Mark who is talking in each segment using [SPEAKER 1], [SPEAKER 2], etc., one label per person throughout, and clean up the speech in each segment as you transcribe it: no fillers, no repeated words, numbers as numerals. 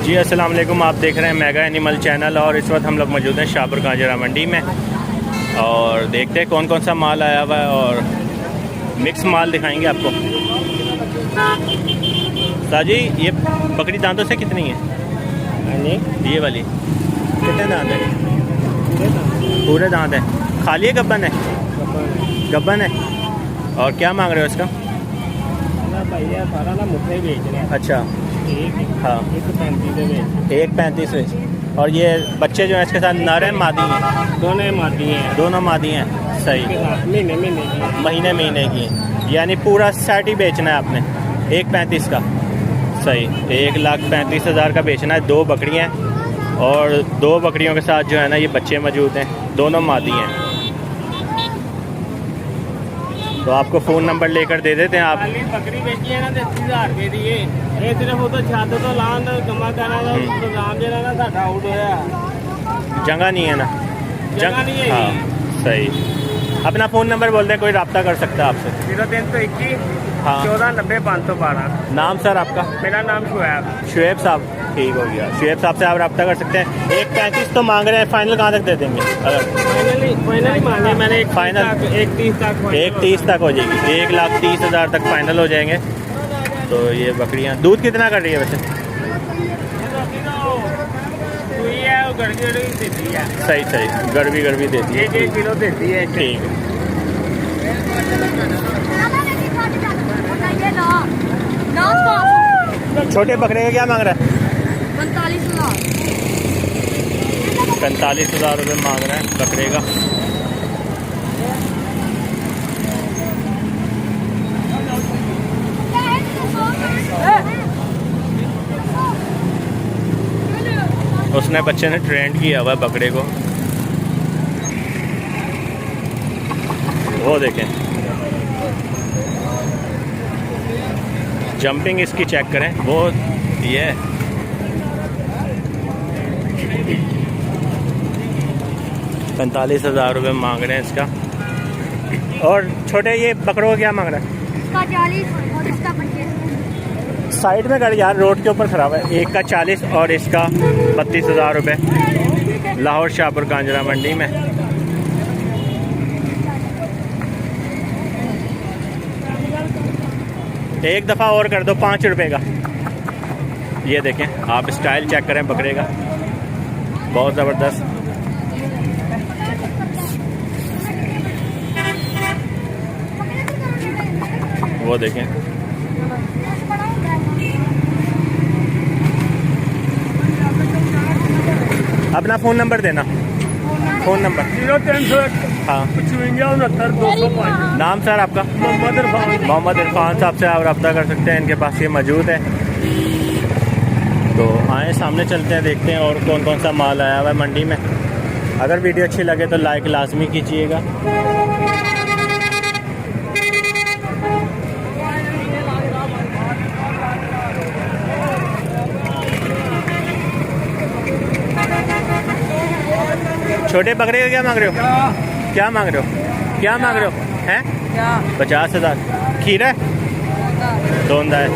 [SPEAKER 1] जी अस्सलाम वालेकुम, आप देख रहे हैं मेगा एनिमल चैनल और इस वक्त हम लोग मौजूद हैं शाहपुर कांजरा मंडी में और देखते हैं कौन कौन सा माल आया हुआ है और मिक्स माल दिखाएंगे आपको। साजी, ये बकरी दांतों से कितनी है? ये वाली कितने दांत है? पूरे दांत है। खाली है गब्बन है? गब्बन है। और क्या मांग रहे हो इसका?
[SPEAKER 2] भैया सारा ना मुझे बेच रहे हैं।
[SPEAKER 1] अच्छा, हाँ,
[SPEAKER 2] 1.35
[SPEAKER 1] 1.35। और ये बच्चे जो हैं इसके साथ नर हैं मादी हैं? दोनों मादी हैं। सही, महीने की हैं। यानी पूरा सेट ही बेचना है आपने 1.35 का। सही, 1,35,000 का बेचना है। 2 बकरियाँ हैं और 2 बकरियों के साथ जो है ना ये बच्चे मौजूद हैं, दोनों मादी हैं। तो आपको फ़ोन नंबर लेकर दे देते हैं। आप
[SPEAKER 2] बकरी बेची है ना 30,000 रुपये दी है। ये सिर्फ वो तो छत तो लान कमा करना प्रोग्राम देना ना साडा आउट होया।
[SPEAKER 1] जगह नहीं है ना?
[SPEAKER 2] जगह नहीं है।
[SPEAKER 1] हाँ सही। अपना फ़ोन नंबर बोल दें, कोई रब्ता कर सकता है आपसे।
[SPEAKER 2] 0321
[SPEAKER 1] हाँ
[SPEAKER 2] 1490 512।
[SPEAKER 1] नाम सर आपका?
[SPEAKER 2] मेरा नाम
[SPEAKER 1] शुएब साहब। ठीक हो गया, शुएब साहब से आप रब्ता कर सकते हैं। 1.35 तो मांग रहे हैं, फाइनल कहाँ तक दे देंगे? अगर
[SPEAKER 2] फाइनली मांगे मैंने
[SPEAKER 1] फाइनल 1.30 तक हो जाएगी। 1,30,000 तक फाइनल हो जाएंगे। तो ये बकरियाँ दूध कितना कर रही है वैसे? सही सही, गड़बी देती है।
[SPEAKER 2] 1 किलो देती है।
[SPEAKER 1] ठीक है। छोटे बकरे का क्या मांग रहा है? 45,000 रुपये मांग रहे हैं बकरे का। उसने बच्चे ने ट्रेंड किया हुआ है बकरे को। वो देखें, जंपिंग इसकी चेक करें। वो ये 45,000 रुपये मांग रहे हैं इसका। और छोटे ये बकरों का क्या मांग रहा है?
[SPEAKER 3] इसका 40 और इसका 25।
[SPEAKER 1] साइड में गाड़ी यार, रोड के ऊपर खड़ा हुआ है। एक का 40 और इसका 32,000 रुपये। लाहौर शाहपुर कांजरा मंडी में। एक दफ़ा और कर दो 5 रुपये का। ये देखें, आप स्टाइल चेक करें बकरे का, बहुत ज़बरदस्त। वो देखें, अपना फ़ोन नंबर देना। फ़ोन नंबर
[SPEAKER 2] 0301
[SPEAKER 1] हाँ
[SPEAKER 2] 55 205।
[SPEAKER 1] नाम सर आपका? मोहम्मद इरफान साहब से आप रब्ता कर सकते हैं। इनके पास ये मौजूद है। तो आए सामने चलते हैं, देखते हैं और कौन कौन सा माल आया हुआ है मंडी में। अगर वीडियो अच्छी लगे तो लाइक लाजमी कीजिएगा। छोटे बकरे का क्या मांग रहे हो? क्या मांग रहे हो? क्या मांग रहे हो? हैं 50,000। खीरा है? दोंदा है।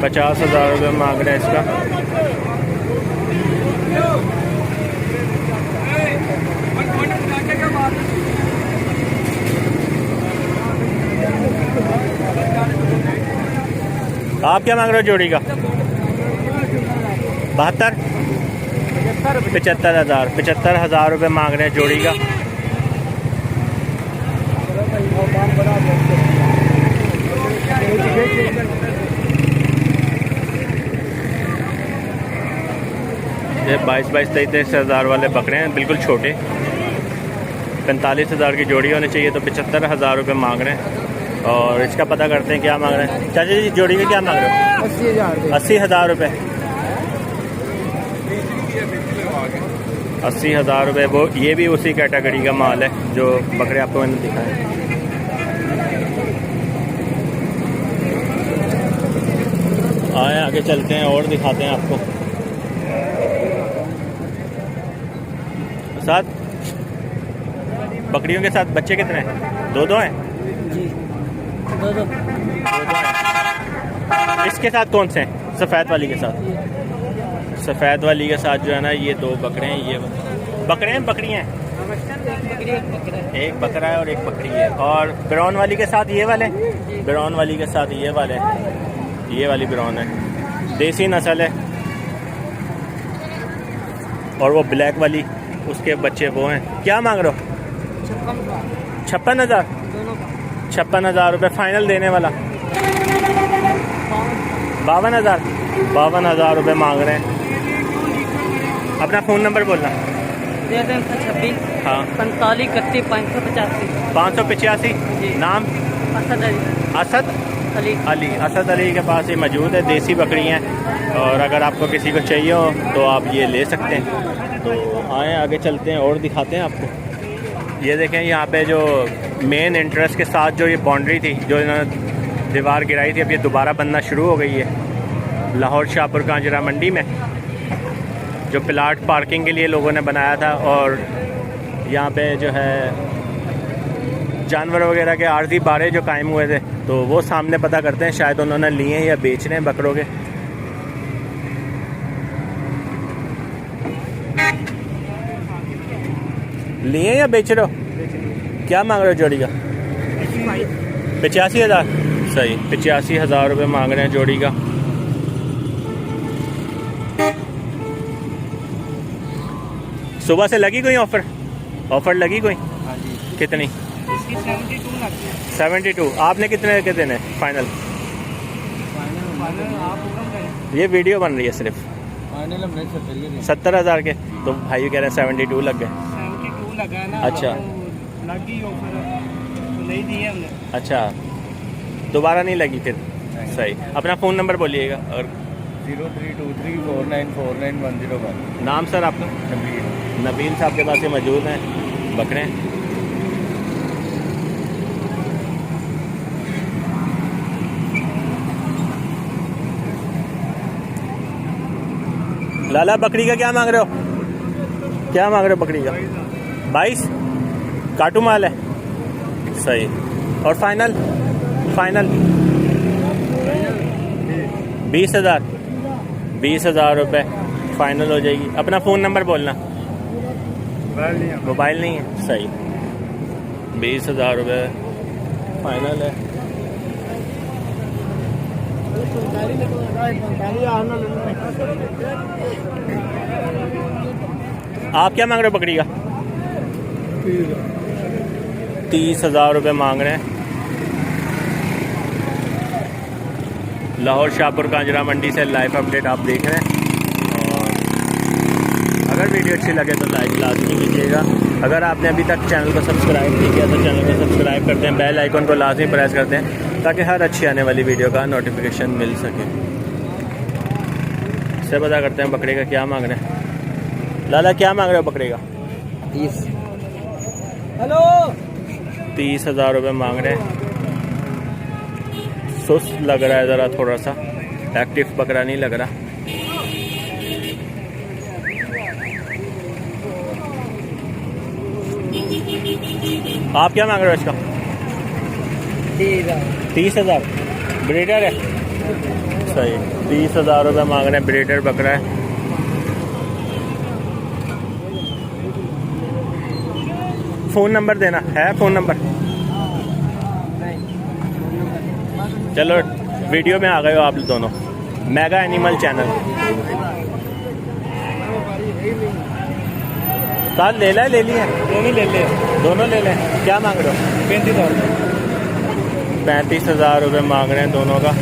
[SPEAKER 1] 50,000 रुपये मांग रहे हैं इसका। आप क्या मांग रहे हो जोड़ी का? 72 75,000। 75,000 रुपये मांग रहे हैं जोड़ी का। ये 22-23,000 वाले बकरे हैं, बिल्कुल छोटे। 45,000 की जोड़ी होनी चाहिए, तो 75,000 रुपये मांग रहे हैं। और इसका पता करते हैं क्या मांग रहे हैं। चाचा जी, जोड़ी का क्या मांग रहे हो? 80,000 रुपये। 80,000 रुपये। वो ये भी उसी कैटेगरी का माल है जो बकरे आपको मैंने दिखाए। आए आगे चलते हैं और दिखाते हैं आपको। साथ बकरियों के साथ बच्चे कितने हैं? 2 हैं?
[SPEAKER 2] जी, 2
[SPEAKER 1] हैं। इसके साथ कौन से हैं? सफ़ेद वाली के साथ। सफ़ेद वाली के साथ जो है ना ये 2 बकरे हैं। ये बकरे हैं बकरियाँ हैं? एक बकरा है और एक बकरी है। और ब्राउन वाली के साथ ये वाले? ब्राउन वाली के साथ ये वाले, ये वाली ब्राउन है, देसी नस्ल है। और वो ब्लैक वाली उसके बच्चे वो हैं। क्या मांग रहे हो? 56,000। 56,000 रुपये फाइनल देने वाला। 52,000। 52,000 रुपये मांग रहे हैं। अपना फ़ोन नंबर बोलना।
[SPEAKER 4] 56
[SPEAKER 1] हाँ
[SPEAKER 4] 45 31 585।
[SPEAKER 1] 585। नाम?
[SPEAKER 4] असद अली।
[SPEAKER 1] असद
[SPEAKER 4] अली।
[SPEAKER 1] अली। असद अली के पास ये मौजूद है, देसी बकरियाँ हैं। और अगर आपको किसी को चाहिए हो तो आप ये ले सकते हैं। तो आए आगे चलते हैं और दिखाते हैं आपको। ये देखें यहाँ पे जो मेन एंट्रेंस के साथ जो ये बाउंड्री थी, जो इन्होंने दीवार गिराई थी, अब ये दोबारा बनना शुरू हो गई है लाहौर शाहपुर कांजरा मंडी में। जो प्लाट पार्किंग के लिए लोगों ने बनाया था और यहाँ पे जो है जानवर वगैरह के आर्जी बारे जो कायम हुए थे, तो वो सामने पता करते हैं शायद उन्होंने लिए हैं या बेच रहे हैं बकरों के। लिए या बेच रहे हो? क्या मांग रहे हो जोड़ी का? 85,000। सही, 85,000 रुपये मांग रहे हैं जोड़ी का। सुबह से लगी कोई ऑफर? ऑफर लगी कोई?
[SPEAKER 2] हाँ जी।
[SPEAKER 1] कितनी?
[SPEAKER 2] इसकी 72 लगती है।
[SPEAKER 1] 72। आपने कितने के देने फाइनल?
[SPEAKER 2] फाइनल आप हुक्म करें।
[SPEAKER 1] ये वीडियो बन रही है सिर्फ।
[SPEAKER 2] फाइनल हमने
[SPEAKER 1] 70,000 के। तो भाई कह रहे हैं 72 लग गए।
[SPEAKER 2] 72 लगा है ना।
[SPEAKER 1] अच्छा।
[SPEAKER 2] लगी ऑफर तो नहीं दी है हमने।
[SPEAKER 1] अच्छा, दोबारा नहीं लगी फिर? सही। अपना फ़ोन नंबर बोलिएगा। और
[SPEAKER 2] 03234949
[SPEAKER 1] नाम सर आपका? नबील साहब के पास ये मौजूद हैं बकरे। लाला बकरी का क्या मांग रहे हो? क्या मांग रहे हो बकरी का? 22। काटू माल है। सही। और फाइनल? फाइनल 20,000। 20,000 रुपये फाइनल हो जाएगी। अपना फ़ोन नंबर बोलना। मोबाइल नहीं है। सही। 20,000 रुपये फाइनल है। आप क्या मांग रहे हो बकरी का? 30,000 रुपये मांग रहे हैं। लाहौर शाहपुर कांजरा मंडी से लाइव अपडेट आप देख रहे हैं। और अगर वीडियो अच्छी लगे तो लाइक लाजमी कीजिएगा। अगर आपने अभी तक चैनल को सब्सक्राइब नहीं किया तो चैनल को सब्सक्राइब करते हैं, बेल आइकन को लाजमी प्रेस करते हैं ताकि हर अच्छी आने वाली वीडियो का नोटिफिकेशन मिल सके। इससे पता करते हैं बकरे का क्या मांग रहे हैं। लाला क्या मांग रहे हो बकरे का?
[SPEAKER 4] 30। हेलो
[SPEAKER 1] 30,000 रुपये मांग रहे हैं। सुस्त लग रहा है ज़रा, थोड़ा सा एक्टिव बकरा नहीं लग रहा। आप क्या मांग रहे हो इसका? 30,000। ब्रीडर है। सही। 30,000 रुपये मांग रहे हैं। ब्रीडर बकरा है। फ़ोन नंबर देना है? Phone number? चलो वीडियो में आ गए हो आप दोनों। Mega animal channel. साथ ले लें? ले लिए दोनों? ले ले दोनों ले लें। क्या मांग रहे हो? 35,000। 35,000 रुपये मांग रहे हैं दोनों का।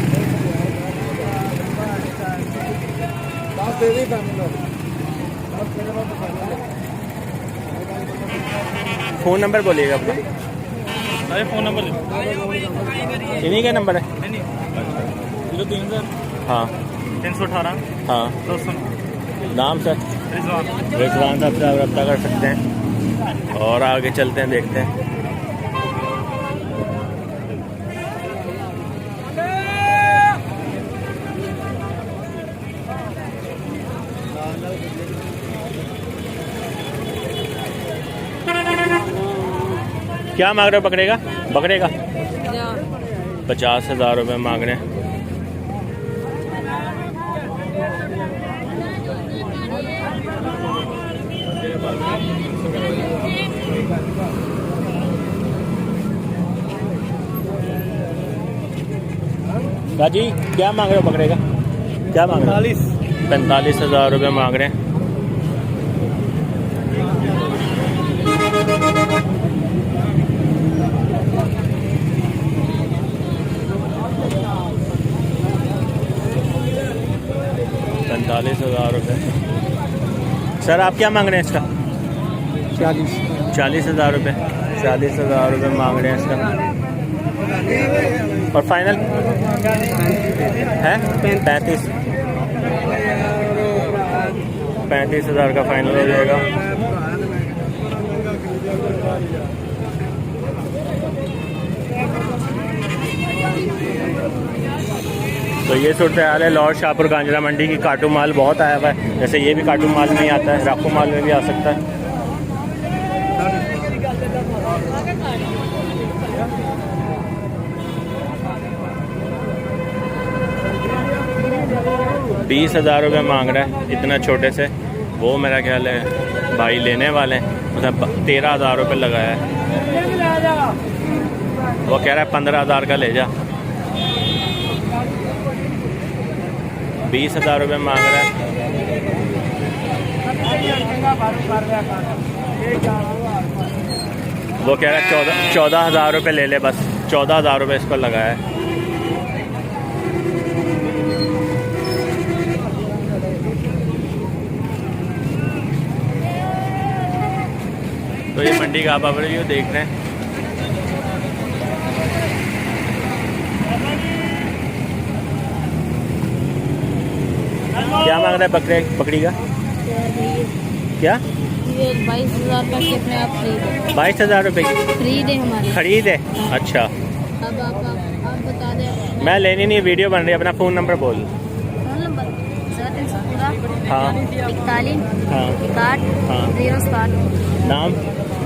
[SPEAKER 1] फ़ोन नंबर बोलिएगा अपना।
[SPEAKER 2] अरे फ़ोन नंबर
[SPEAKER 1] इन्हीं का नंबर है?
[SPEAKER 2] 03
[SPEAKER 1] हाँ
[SPEAKER 2] 318
[SPEAKER 1] हाँ।
[SPEAKER 2] 200।
[SPEAKER 1] नाम सर? रिजवान साहब से आप रब्ता कर सकते हैं। और आगे चलते हैं, देखते हैं। क्या मांग रहे हो बकरे का? बकरे का 50,000 रुपये मांग रहे हैं। बाजी क्या मांग रहे हो बकरे का? क्या मांग रहे हो? 45,000 रुपये मांग रहे हैं। ₹45,000। सर आप क्या मांग रहे हैं इसका? 40,000 रुपये। 40,000 रुपये मांग रहे हैं इसका। और फाइनल है 35,000 का फाइनल हो जाएगा। तो ये सूरत हाल है लाहौर शाहपुर कांजरा मंडी की। काटू माल बहुत आया हुआ है, जैसे ये भी काटू माल में ही आता है, राकू माल में भी आ सकता है। ₹20,000 मांग रहा है इतना छोटे से। वो मेरा ख्याल है भाई लेने वाले हैं, मतलब ₹13,000 लगाया है। वो कह रहा है 15,000 का ले जा। ₹20,000 मांग रहा है। वो कह रहा है 14,000 ले ले बस। 14,000 इसको लगाया है। तो ये मंडी का आप रिव्यू देख रहे हैं। क्या मांग रहा है बकरी का? क्या?
[SPEAKER 3] ये 22,000 का कितने आप खरीद?
[SPEAKER 1] 22,000 रुपये की
[SPEAKER 3] खरीद है हमारी।
[SPEAKER 1] खरीद है? अच्छा,
[SPEAKER 3] अब आप बता दें।
[SPEAKER 1] मैं लेनी नहीं, वीडियो बन रही है। अपना फ़ोन नंबर बोल।
[SPEAKER 3] फोन नंबर 0316
[SPEAKER 1] हाँ
[SPEAKER 3] 41
[SPEAKER 1] हाँ
[SPEAKER 3] 61
[SPEAKER 1] हाँ।
[SPEAKER 3] 07।
[SPEAKER 1] नाम?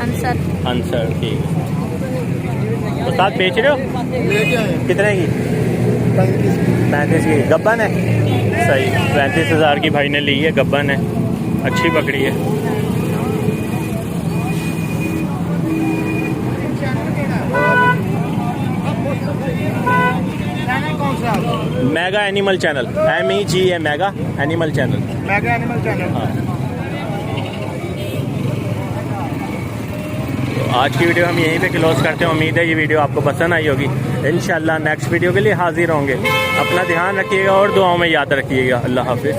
[SPEAKER 3] अंसर।
[SPEAKER 1] अंसर। ठीक है। तो साथ बेच रहे हो? कितने की? 35 की। गब्बन है? सही। 35,000 की भाई ने ली है, गब्बन है, अच्छी बकरी है। Mega animal channel, MEGA mega animal channel.
[SPEAKER 2] Mega animal channel.
[SPEAKER 1] हाँ। तो आज की वीडियो हम यहीं पे क्लोज करते हैं। उम्मीद है ये वीडियो आपको पसंद आई होगी। इंशाल्लाह नेक्स्ट वीडियो के लिए हाजिर होंगे। अपना ध्यान रखिएगा और दुआओं में याद रखिएगा। अल्लाह हाफिज़।